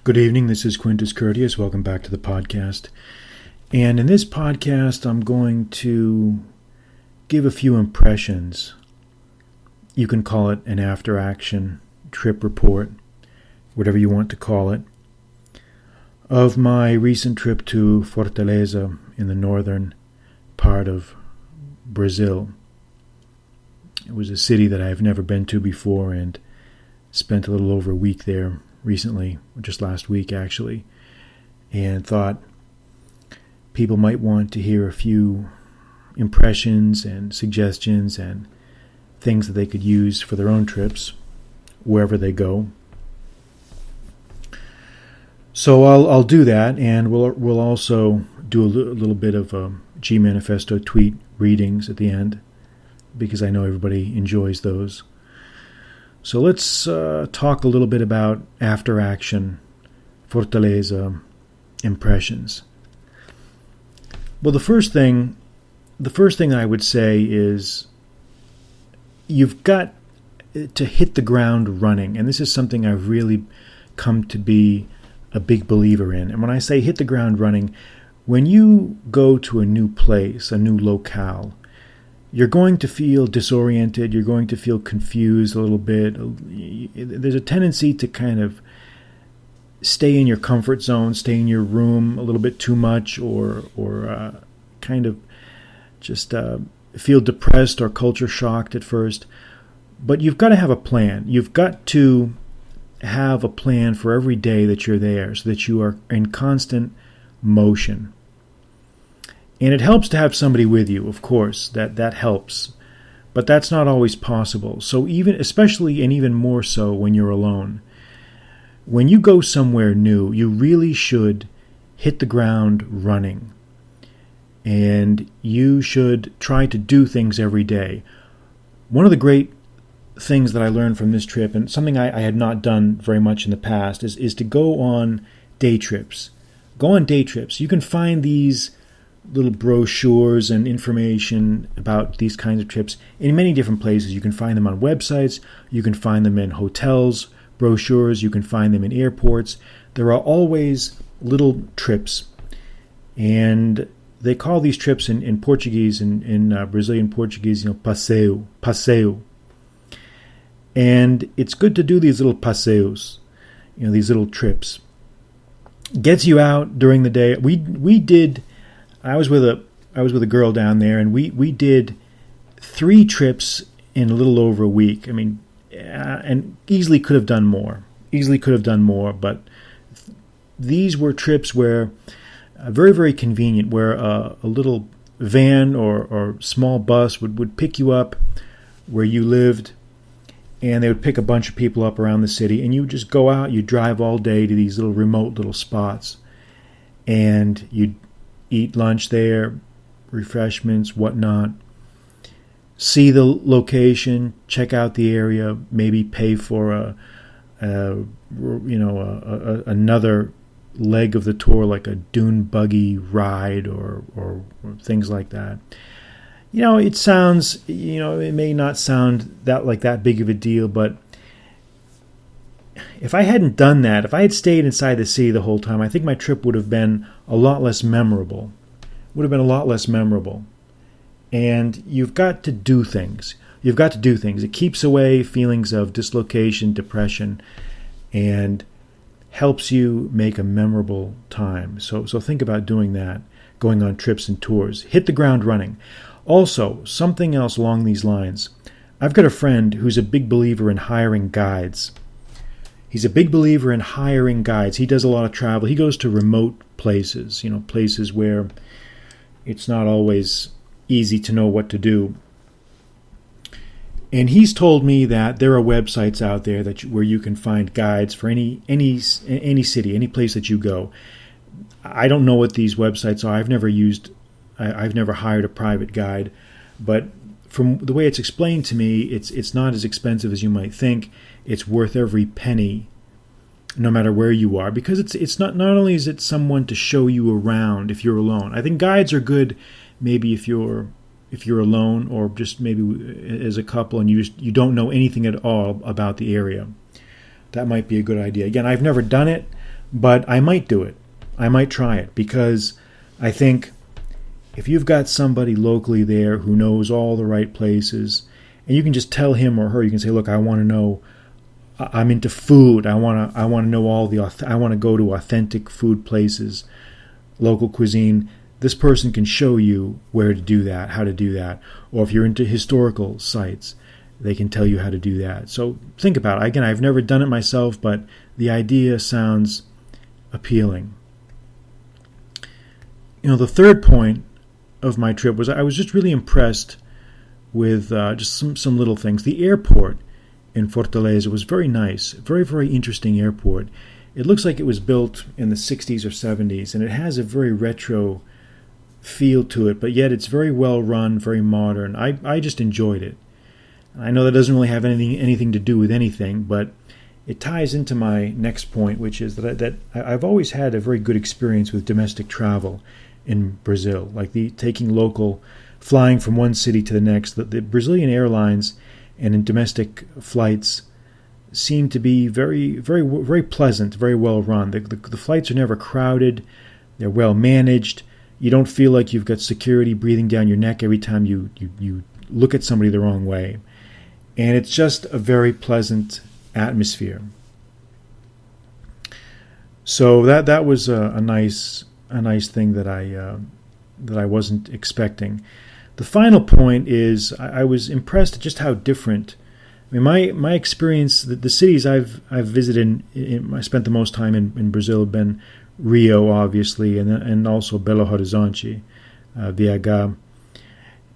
Good evening, this is Quintus Curtius. Welcome back to the podcast. And in this podcast, I'm going to give a few impressions. You can call it an after-action trip report, whatever you want to call it, of my recent trip to Fortaleza in the northern part of Brazil. It was a city that I've never been to before and spent a little over a week there recently, just last week actually, and thought people might want to hear a few impressions and suggestions and things that they could use for their own trips wherever they go. So I'll do that, and we'll also do a little bit of G Manifesto tweet readings at the end, because I know everybody enjoys those. So let's talk a little bit about after-action Fortaleza impressions. Well, the first thing I would say is you've got to hit the ground running, and this is something I've really come to be a big believer in. And when I say hit the ground running, when you go to a new place, a new locale, you're going to feel disoriented, you're going to feel confused a little bit. There's a tendency to kind of stay in your comfort zone, stay in your room a little bit too much, or kind of just feel depressed or culture shocked at first. But you've got to have a plan. You've got to have a plan for every day that you're there so that you are in constant motion. And it helps to have somebody with you, of course, that helps. But that's not always possible. So especially and even more so when you're alone. When you go somewhere new, you really should hit the ground running. And you should try to do things every day. One of the great things that I learned from this trip, and something I had not done very much in the past, is to go on day trips. Go on day trips. You can find these little brochures and information about these kinds of trips in many different places. You can find them on websites, you can find them in hotels, brochures, you can find them in airports. There are always little trips, and they call these trips in Portuguese, in Brazilian Portuguese, passeio. And it's good to do these little passeios, these little trips. Gets you out during the day. I was with a girl down there, and we did 3 trips in a little over a week. I mean, and easily could have done more. But these were trips where very, very convenient, where a little van or small bus would pick you up where you lived, and they would pick a bunch of people up around the city, and you would just go out. You drive all day to these little remote little spots, and you'd eat lunch there, refreshments, whatnot. See the location, check out the area, maybe pay for another leg of the tour, like a dune buggy ride or things like that. It sounds, it may not sound that big of a deal, but if I hadn't done that, if I had stayed inside the city the whole time, I think my trip would have been a lot less memorable. And you've got to do things. It keeps away feelings of dislocation, depression, and helps you make a memorable time. So think about doing that, going on trips and tours. Hit the ground running. Also, something else along these lines. I've got a friend who's a big believer in hiring guides. He's a big believer in hiring guides. He does a lot of travel. He goes to remote places, places where it's not always easy to know what to do. And he's told me that there are websites out there where you can find guides for any city, any place that you go. I don't know what these websites are. I've never hired a private guide, but from the way it's explained to me, it's not as expensive as you might think. It's worth every penny, no matter where you are, because it's not only is it someone to show you around if you're alone. I think guides are good, maybe if you're alone, or just maybe as a couple and you don't know anything at all about the area. That might be a good idea. Again, I've never done it, But I might do it. I might try it because I think if you've got somebody locally there who knows all the right places, and you can just tell him or her, you can say, look, I want to know, I'm into food. I want to know I want to go to authentic food places, local cuisine. This person can show you where to do that, how to do that. Or if you're into historical sites, they can tell you how to do that. So think about it. Again, I've never done it myself, but the idea sounds appealing. The third point of my trip was I was just really impressed with just some little things. The airport in Fortaleza was very nice, very, very interesting airport. It looks like it was built in the 60s or 70s, and it has a very retro feel to it, but yet it's very well run, very modern. I just enjoyed it. I know that doesn't really have anything to do with anything, but it ties into my next point, which is that I've always had a very good experience with domestic travel in Brazil, like flying from one city to the next. The Brazilian airlines and in domestic flights seem to be very, very, very pleasant, very well run. The flights are never crowded. They're well managed. You don't feel like you've got security breathing down your neck every time you look at somebody the wrong way. And it's just a very pleasant atmosphere. So that was a nice thing that I wasn't expecting. The final point is I was impressed at just how different. I mean, my experience, the cities I've visited, I spent the most time in Brazil have been Rio, obviously, and also Belo Horizonte, BH.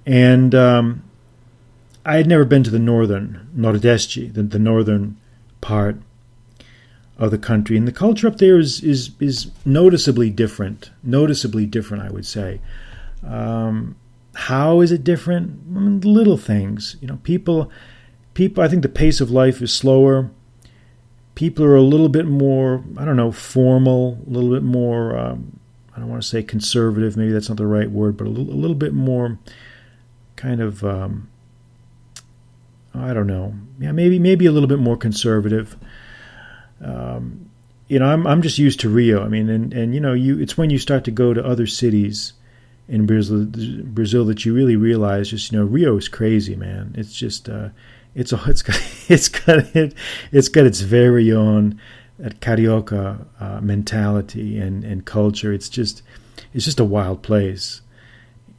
And I had never been to the Nordeste, the northern part of the country, and the culture up there is noticeably different. Noticeably different, I would say. How is it different? I mean, little things. People. I think the pace of life is slower. People are a little bit more, formal, a little bit more, I don't want to say conservative, maybe that's not the right word, but a little bit more kind of, I don't know. Yeah, maybe a little bit more conservative. I'm just used to Rio. I mean, and it's when you start to go to other cities in Brazil that you really realize just, Rio is crazy, man. It's just, it's got its very own carioca mentality and culture. It's just a wild place.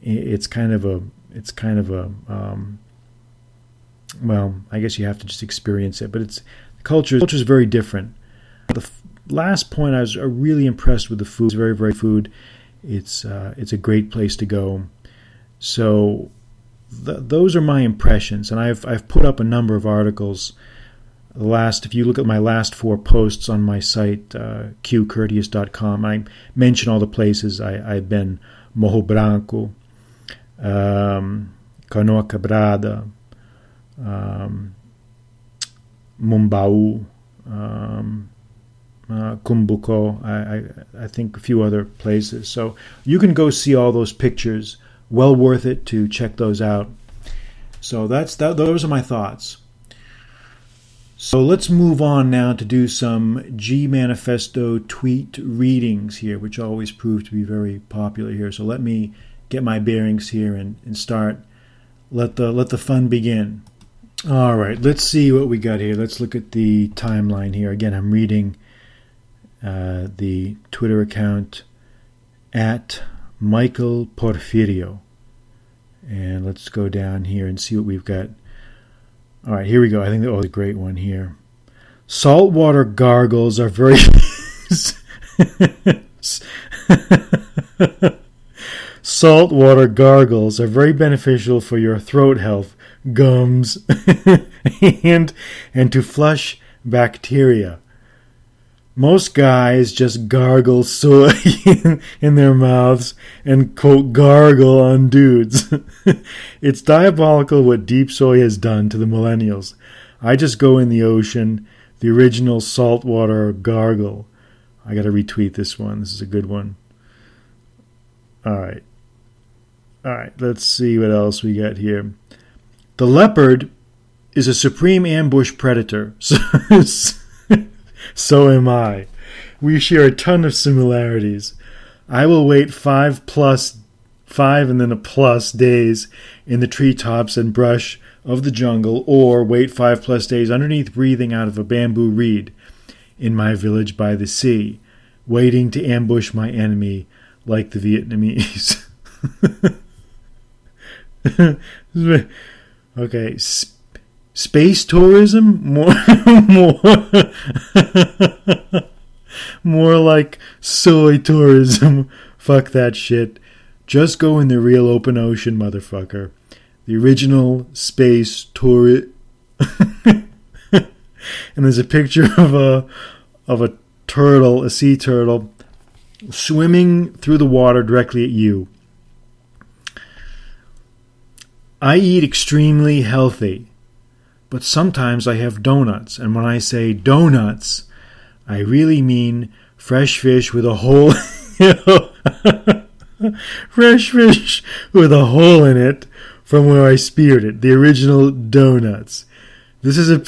It's kind of a well, I guess you have to just experience it. But the culture is very different. The last point, I was really impressed with the food. It's very, very food. It's a great place to go. So those are my impressions, and I've put up a number of articles. If you look at my last 4 posts on my site, qcourteous.com, I mention all the places I've been: Morro Branco, Canoa Quebrada, Mumbaú, Cumbuco, I think a few other places. So you can go see all those pictures. Well worth it to check those out. So those are my thoughts. So let's move on now to do some G Manifesto tweet readings here, which always prove to be very popular here. So let me get my bearings here and start. Let the fun begin. All right, let's see what we got here. Let's look at the timeline here. Again, I'm reading the Twitter account at Michael Porfirio. And let's go down here and see what we've got. All right, here we go. I think that was a great one here. Saltwater gargles are very... Saltwater gargles are very beneficial for your throat health, gums, and to flush bacteria. Most guys just gargle soy in their mouths and, quote, gargle on dudes. It's diabolical what deep soy has done to the millennials. I just go in the ocean, the original saltwater gargle. I got to retweet this one. This is a good one. All right, let's see what else we got here. The leopard is a supreme ambush predator. So am I. We share a ton of similarities. I will wait 5 and then a plus days in the treetops and brush of the jungle, or wait 5+ days underneath breathing out of a bamboo reed in my village by the sea, waiting to ambush my enemy like the Vietnamese. Okay, space tourism? More like soy tourism. Fuck that shit. Just go in the real open ocean, motherfucker. The original space tour. And there's a picture of a turtle, a sea turtle, swimming through the water directly at you. I eat extremely healthy, but sometimes I have donuts. And when I say donuts, I really mean fresh fish with a hole. Fresh fish with a hole in it from where I speared it. The original donuts. This is a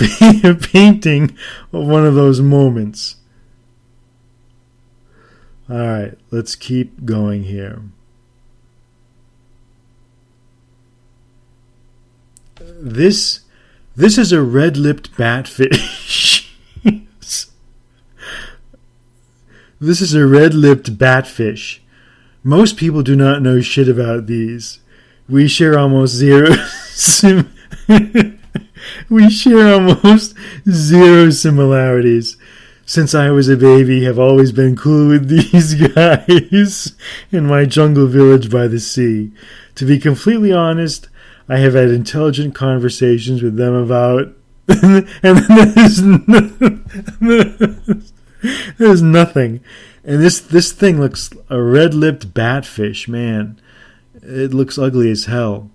painting of one of those moments. Alright, let's keep going here. This is a red-lipped batfish. This is a red-lipped batfish. Most people do not know shit about these. We share almost zero similarities. Since I was a baby, have always been cool with these guys in my jungle village by the sea. To be completely honest, I have had intelligent conversations with them about... and there's nothing. And this thing looks a red-lipped batfish, man. It looks ugly as hell.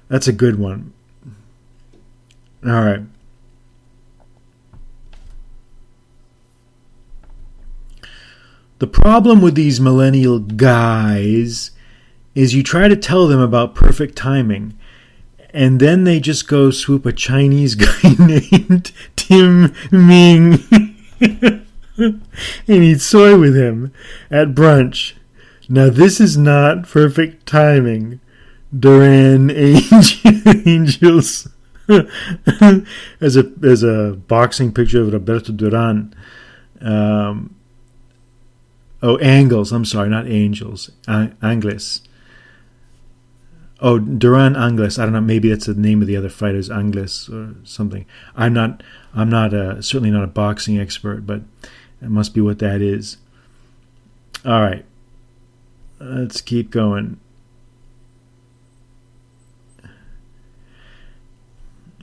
That's a good one. All right. The problem with these millennial guys is you try to tell them about perfect timing, and then they just go swoop a Chinese guy named Tim Ming and eat soy with him at brunch. Now this is not perfect timing. Duran Angels. as a boxing picture of Roberto Duran. Angles. I'm sorry, not angels. Angles. Oh, Duran Angles. I don't know. Maybe that's the name of the other fighters, Angles or something. I'm not certainly not a boxing expert, but it must be what that is. All right. Let's keep going.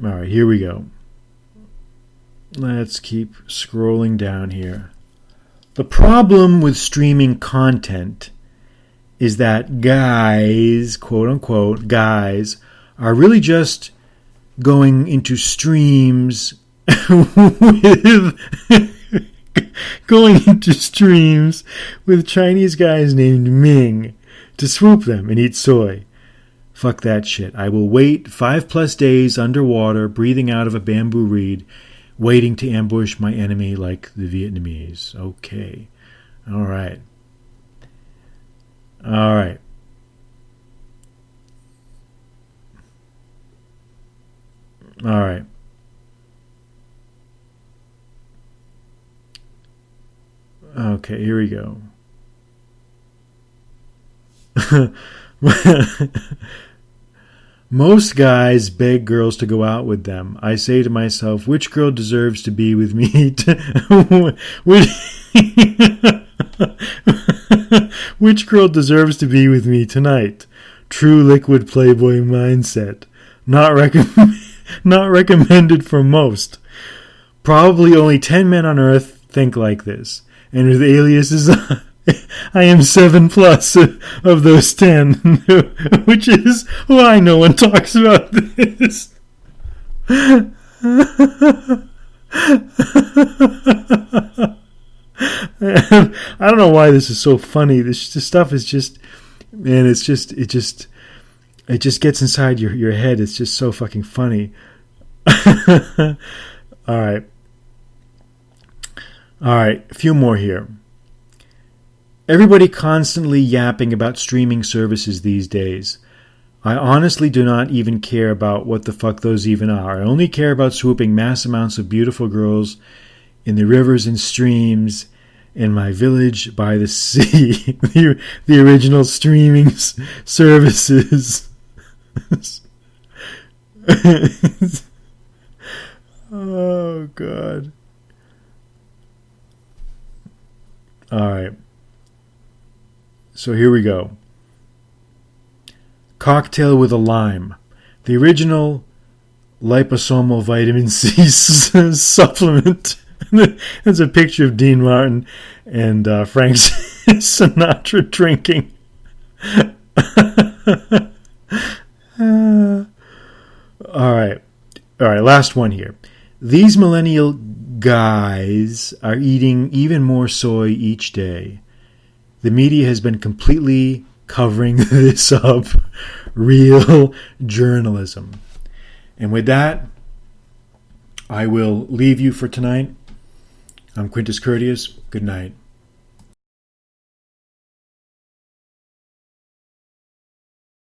All right, here we go. Let's keep scrolling down here. The problem with streaming content is that guys, quote unquote, guys, are really just going into streams with Chinese guys named Ming to swoop them and eat soy. Fuck that shit. I will wait 5+ days underwater, breathing out of a bamboo reed, waiting to ambush my enemy like the Vietnamese. Okay. All right. All right. All right. Okay, here we go. Most guys beg girls to go out with them. I say to myself, which girl deserves to be with me? Which girl deserves to be with me tonight? True liquid playboy mindset. Not recommended for most. Probably only 10 men on earth think like this. And with aliases, I am 7+ of those 10, which is why no one talks about this. I don't know why this is so funny. This stuff is just, man, it just gets inside your head. It's just so fucking funny. All right, a few more here. Everybody constantly yapping about streaming services these days. I honestly do not even care about what the fuck those even are. I only care about swooping mass amounts of beautiful girls in the rivers and streams in my village by the sea. The original streaming services. Oh, God. All right. So here we go. Cocktail with a lime. The original liposomal vitamin C supplement. There's a picture of Dean Martin and Frank Sinatra drinking. All right, last one here. These millennial guys are eating even more soy each day. The media has been completely covering this up. Real journalism. And with that, I will leave you for tonight. I'm Quintus Curtius. Good night.